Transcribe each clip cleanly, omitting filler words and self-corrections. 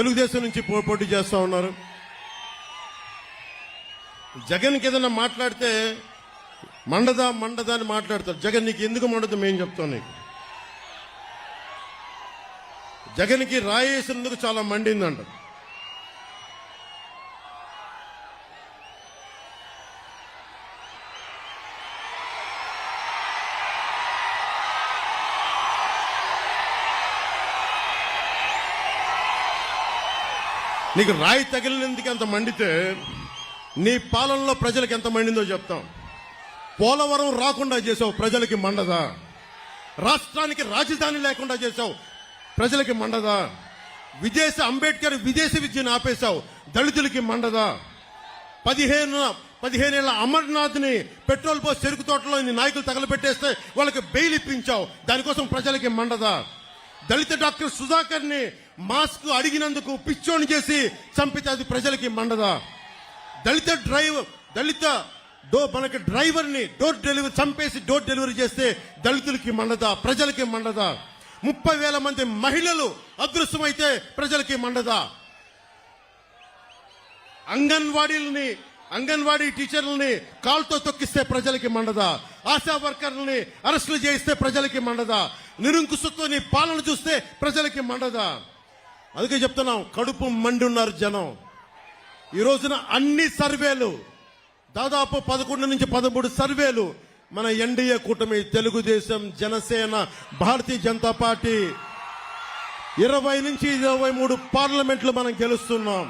తెలుగుదేశం నుంచి పోటీ చేస్తూ ఉన్నారు. జగన్కి ఏదైనా మాట్లాడితే మండదా అని మాట్లాడతారు. జగన్ నీకు ఎందుకు మండదు మేము చెప్తాం. నీకు జగన్కి రాయేసినందుకు చాలా మండిందంట. నీకు రాయి తగిలినందుకు ఎంత మండితే నీ పాలనలో ప్రజలకు ఎంత మండిందో చెప్తాం. పోలవరం రాకుండా చేసావు, ప్రజలకి మండదా? రాష్ట్రానికి రాజధాని లేకుండా చేసావు, ప్రజలకి మండదా? అంబేద్కర్ విదేశీ విద్యను ఆపేశావు, దళితులకి మండదా? 15 ఏళ్ల అమర్నాథ్ని పెట్రోల్ పోసి చెరుకు తోటలో నాయకులు తగలబెట్టేస్తే వాళ్ళకి బెయిల్ ఇప్పించావు, దానికోసం ప్రజలకి మండదా? దళిత డాక్టర్ సుధాకర్ ని మాస్క్ అడిగినందుకు పిచ్చోని చేసి చంపితే అది ప్రజలకి మండదా? మనకి డ్రైవర్ ని చంపేసి డోర్ డెలివరీ చేస్తే దళితులకి మండదా? ప్రజలకి మండదా? 30,000 మంది మహిళలు అదృశ్యమైతే ప్రజలకి మండదా? అంగన్వాడీ టీచర్లని కాల్తో తొక్కిస్తే ప్రజలకి మండదా? ఆశా వర్కర్లని అరెస్టులు చేయిస్తే ప్రజలకి మండదా? నిరంకుశతో నీ పాలన చూస్తే ప్రజలకి మండదా? అందుకే చెప్తున్నాం, కడుపు మండి ఉన్నారు జనం. ఈ రోజున అన్ని సర్వేలు, దాదాపు 11 నుంచి 13 సర్వేలు మన ఎన్డీఏ కూటమి, తెలుగుదేశం, జనసేన, భారతీయ జనతా పార్టీ 20 నుంచి 23 పార్లమెంట్లు మనం గెలుస్తున్నాం.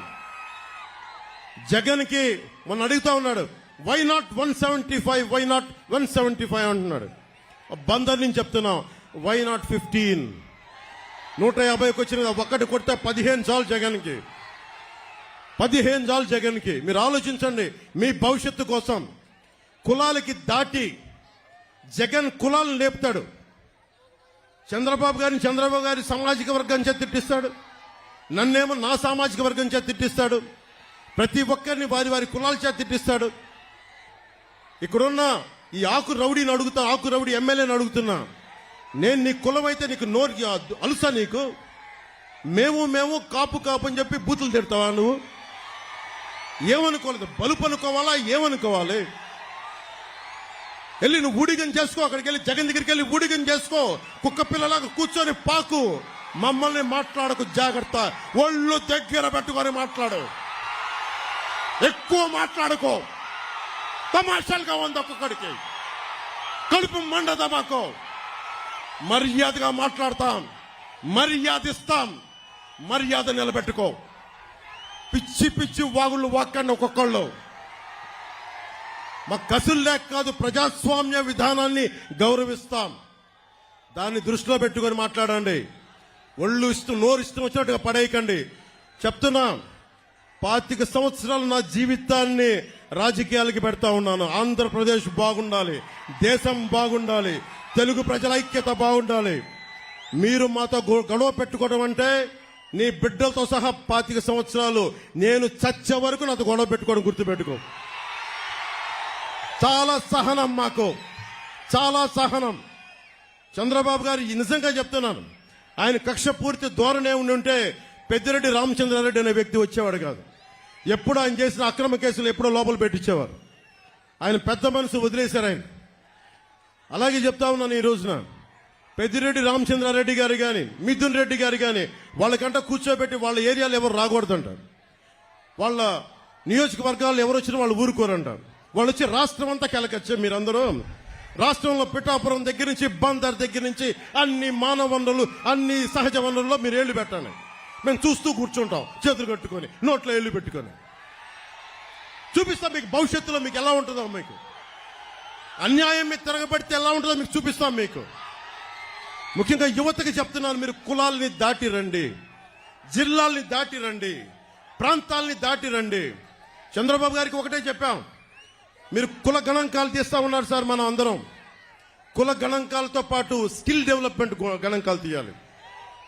జగన్ కి మొన్న అడుగుతా ఉన్నాడు, వై నాట్ 175, వై నాట్ 175 అంటున్నాడు. బందర్ నుంచి చెప్తున్నాం, వై నాట్ 15? 150కి వచ్చిన ఒక్కటి కొడితే 15 చాలు జగన్కి. 15 చాలు జగన్కి. మీరు ఆలోచించండి, మీ భవిష్యత్తు కోసం. కులాలకి దాటి జగన్ కులాలను లేపుతాడు. చంద్రబాబు గారి సామాజిక వర్గం చేత తిట్టిస్తాడు, నన్నేమో నా సామాజిక వర్గం చేత తిట్టిస్తాడు. ప్రతి ఒక్కరిని వారి కులాల చేత తిట్టిస్తాడు. ఇక్కడున్న ఈ ఆకు రౌడీ ఎమ్మెల్యేని అడుగుతున్నా, నేను నీ కులం అయితే నీకు నోరు అలుసా? నీకు మేము కాపు అని చెప్పి బూతులు తిడతావా? నువ్వు ఏమనుకోలేదు, బలుపు అనుకోవాలా? ఏమనుకోవాలి? వెళ్ళి నువ్వు ఊడిగం చేసుకో, అక్కడికి వెళ్ళి జగన్ దగ్గరికి వెళ్ళి ఊడిగం చేసుకో. కుక్క పిల్లలాగా కూర్చొని పాకు. మమ్మల్ని మాట్లాడకు, జాగ్రత్త. ఒళ్ళు దగ్గర పెట్టుకొని మాట్లాడు, ఎక్కువ మాట్లాడుకో. తమాషాలుగా ఉంది ఒక్కొక్కడికి, కడుపు మండదా మాకు? మర్యాదగా మాట్లాడతాం, మర్యాద ఇస్తాం, మర్యాద నిలబెట్టుకో. పిచ్చి వాగుళ్ళు వాక్కండి ఒక్కొక్కళ్ళు. మా కసులు లేక కాదు, ప్రజాస్వామ్య విధానాన్ని గౌరవిస్తాం. దాన్ని దృష్టిలో పెట్టుకొని మాట్లాడండి. ఒళ్ళు నోరు ఇష్టం వచ్చినట్టుగా పడేయకండి. చెప్తున్నా, 25 సంవత్సరాలు నా జీవితాన్ని రాజకీయాలకి పెడతా ఉన్నాను. ఆంధ్రప్రదేశ్ బాగుండాలి, దేశం బాగుండాలి, తెలుగు ప్రజల ఐక్యత బాగుండాలి. మీరు మాతో గొడవ పెట్టుకోవడం అంటే నీ బిడ్డలతో సహా 25 సంవత్సరాలు నేను చచ్చే వరకు నాతో గొడవ పెట్టుకోవడం గుర్తుపెట్టుకో. చాలా సహనం మాకు, చాలా సహనం. చంద్రబాబు గారు నిజంగా చెప్తున్నాను, ఆయన కక్ష పూర్తి ధోరణి ఉంటే పెద్దిరెడ్డి రామచంద్రారెడ్డి అనే వ్యక్తి వచ్చేవాడు కాదు. ఎప్పుడు ఆయన చేసిన అక్రమ కేసులు ఎప్పుడో లోపల పెట్టించేవారు. ఆయన పెద్ద మనసు వదిలేశారు ఆయన. అలాగే చెప్తా ఉన్నాను, ఈ రోజున పెద్దిరెడ్డి రామచంద్రారెడ్డి గారు కానీ, మిథున్ రెడ్డి గారు కానీ, వాళ్ళకంట కూర్చోబెట్టి వాళ్ళ ఏరియాలో ఎవరు రాకూడదంటారు. వాళ్ళ నియోజకవర్గాల్లో ఎవరు వచ్చినా వాళ్ళు ఊరుకోరంటారు. వాళ్ళు వచ్చి రాష్ట్రం అంతా కెలకొచ్చే. మీరందరూ రాష్ట్రంలో పిఠాపురం దగ్గర నుంచి బందర్ దగ్గర నుంచి అన్ని మానవ వనరులు, అన్ని సహజ వనరుల్లో మీరు ఏళ్లు పెట్టండి. మేము చూస్తూ కూర్చుంటాం, చేతులు కట్టుకొని, నోట్లో ఏళ్లు పెట్టుకొని. చూపిస్తాం మీకు భవిష్యత్తులో మీకు ఎలా ఉంటుందో. మీకు అన్యాయం మీద తిరగబడితే ఎలా ఉంటుందో మీకు చూపిస్తాం. మీకు ముఖ్యంగా యువతకి చెప్తున్నాను, మీరు కులాలని దాటి రండి, జిల్లాల్ని దాటి రండి, ప్రాంతాలని దాటి రండి. చంద్రబాబు గారికి ఒకటే చెప్పాం, మీరు కుల గణాంకాలు తీస్తా ఉన్నారు సార్. మనం అందరం కుల గణాంకాలతో పాటు స్కిల్ డెవలప్మెంట్ గణాంకాలు తీయాలి.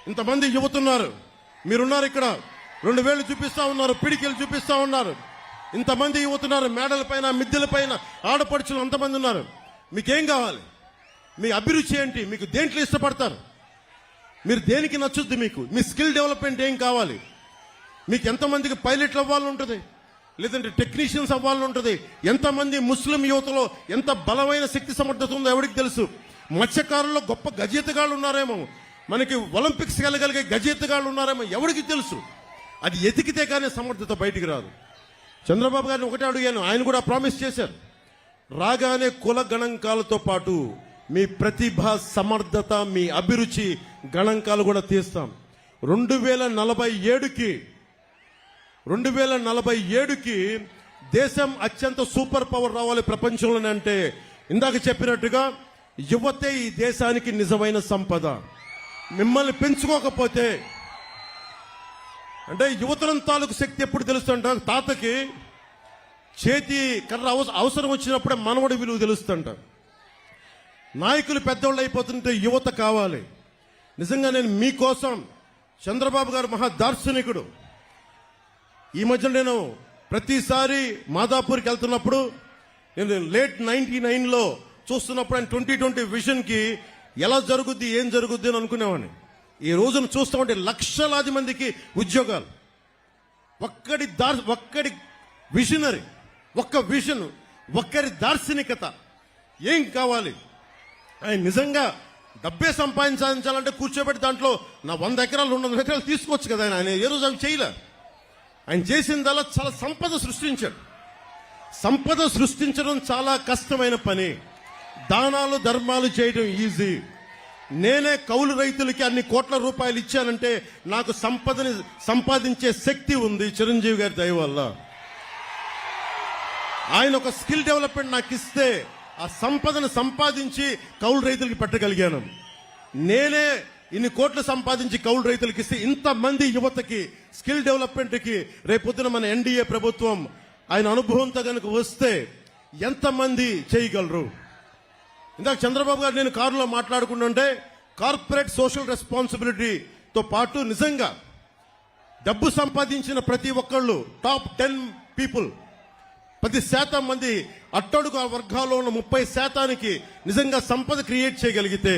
ఇంతమంది యువతున్నారు, మీరున్నారు ఇక్కడ, 2 వేలు చూపిస్తా ఉన్నారు, పిడికిలు చూపిస్తా ఉన్నారు. ఇంతమంది యువతున్నారు, మేడల పైన, మిద్దెల పైన ఆడపడుచులు అంతమంది ఉన్నారు. మీకేం కావాలి? మీ అభిరుచి ఏంటి? మీకు దేంట్లో ఇష్టపడతారు? మీరు దేనికి నచ్చుద్ది? మీకు మీ స్కిల్ డెవలప్మెంట్ ఏం కావాలి? మీకు ఎంతమందికి పైలట్లు అవ్వాలని ఉంటుంది, లేదంటే టెక్నీషియన్స్ అవ్వాలని ఉంటుంది. ఎంతమంది ముస్లిం యువతలో ఎంత బలమైన శక్తి సమర్థత ఉందో ఎవరికి తెలుసు. మత్స్యకారుల్లో గొప్ప గజేతగాళ్ళు ఉన్నారేమో, మనకి ఒలింపిక్స్ వెళ్ళగలిగే గజేతగాళ్ళు ఉన్నారేమో ఎవరికి తెలుసు. అది ఎతికితే కానీ సమర్థత బయటికి రాదు. చంద్రబాబు గారిని ఒకటే అడిగాను, ఆయన కూడా ప్రామిస్ చేశారు, రాగానే కుల గణాంకాలతో పాటు మీ ప్రతిభ, సమర్థత, మీ అభిరుచి గణాంకాలు కూడా తీస్తాం. 2047కి దేశం అత్యంత సూపర్ పవర్ రావాలి ప్రపంచంలోనే. అంటే ఇందాక చెప్పినట్టుగా యువతే ఈ దేశానికి నిజమైన సంపద. మిమ్మల్ని పెంచుకోకపోతే, అంటే యువతరం తాలూకు శక్తి ఎప్పుడు తెలుస్తుంట, తాతకి చేతి కర్ర అవసరం వచ్చినప్పుడే మనవడి విలువ తెలుస్తుంట. నాయకులు పెద్దోళ్ళు అయిపోతుంటే యువత కావాలి. నిజంగా నేను మీకోసం, చంద్రబాబు గారు మహా దార్శనికుడు. ఈ మధ్య నేను ప్రతిసారి మాదాపూర్కి వెళ్తున్నప్పుడు, నేను లేట్ 99లో చూస్తున్నప్పుడు ఆయన 2020 విజన్కి ఎలా జరుగుద్ది, ఏం జరుగుద్ది అని అనుకునేవాడిని. ఈ రోజును చూస్తూ ఉంటే లక్షలాది మందికి ఉద్యోగాలు. ఒక్కడి విజనరీ, ఒక్క విజన్, ఒక్కరి దార్శనికత. ఏం కావాలి? ఆయన నిజంగా డబ్బే సంపాదించాలంటే కూర్చోబెట్టి దాంట్లో నా 100 ఎకరాలు 200 ఎకరాలు తీసుకోవచ్చు కదా. ఆయన ఏ రోజు అవి చేయలే. ఆయన చేసిందల్లా చాలా సంపద సృష్టించాడు. సంపద సృష్టించడం చాలా కష్టమైన పని. దానాలు ధర్మాలు చేయడం ఈజీ. నేనే కౌలు రైతులకి అన్ని కోట్ల రూపాయలు ఇచ్చానంటే నాకు సంపదని సంపాదించే శక్తి ఉంది చిరంజీవి గారి దయ వల్ల. ఆయన ఒక స్కిల్ డెవలప్మెంట్ నాకు ఇస్తే ఆ సంపదను సంపాదించి కౌలు రైతులకి పెట్టగలిగాను. నేనే ఇన్ని కోట్లు సంపాదించి కౌలు రైతులకి ఇస్తే ఇంతమంది యువతకి స్కిల్ డెవలప్మెంట్కి రేపొద్దున మన ఎన్డీఏ ప్రభుత్వం ఆయన అనుభవంతో కనుక వస్తే ఎంతమంది చేయగలరు. ఇందాక చంద్రబాబు గారు నేను కారులో మాట్లాడుకుంటుంటే కార్పొరేట్ సోషల్ రెస్పాన్సిబిలిటీతో పాటు నిజంగా డబ్బు సంపాదించిన ప్రతి ఒక్కళ్ళు టాప్ 10 పీపుల్ 10% మంది అట్టడుగు వర్గాల్లో ఉన్న 30% నిజంగా సంపద క్రియేట్ చేయగలిగితే